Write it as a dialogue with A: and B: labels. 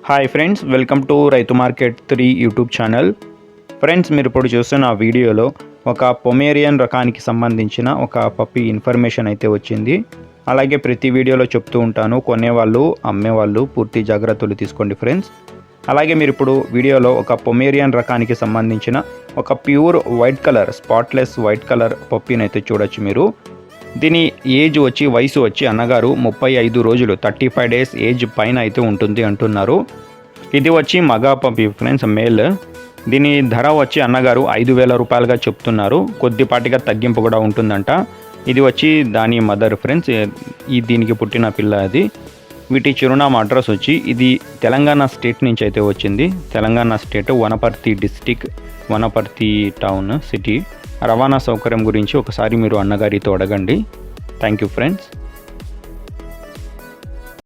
A: Hi friends, welcome to రైతు market 3 YouTube channel. Friends, మీరు ఇప్పుడు చూస్తున్న వీడియోలో ఒక పొమేరియన్ రకానికి సంబంధించిన ఒక పప్పి ఇన్ఫర్మేషన్ అయితే వచ్చింది. అలాగే ప్రతి వీడియోలో చెప్తూ ఉంటాను, కొనేవాళ్ళు అమ్మేవాళ్ళు పూర్తి జాగ్రత్తలు తీసుకోండి ఫ్రెండ్స్. అలాగే మీరు ఇప్పుడు వీడియోలో ఒక పొమేరియన్ రకానికి సంబంధించిన ఒక pure white colour spotless white colour పప్పిని అయితే చూడొచ్చు మీరు. దీని వయసు వచ్చి అన్నగారు 35 రోజులు 35 డేస్ ఏజ్ పైన అయితే ఉంటుంది అంటున్నారు. ఇది వచ్చి మగా పప్పి ఫ్రెండ్స్, మేల్. దీని ధర వచ్చి అన్నగారు 5,000 రూపాయలుగా చెప్తున్నారు. కొద్దిపాటిగా తగ్గింపు కూడా ఉంటుందంట. ఇది వచ్చి దాని మదర్ ఫ్రెండ్స్, దీనికి పుట్టిన పిల్ల అది. వీటి చిరునామా అడ్రస్ వచ్చి ఇది తెలంగాణ స్టేట్ నుంచి అయితే వచ్చింది. Telangana state Wanaparthy district, Wanaparthy town city. రవాణా సౌకర్యం గురించి ఒకసారి మీరు అన్నగారితో అడగండి. Thank you friends.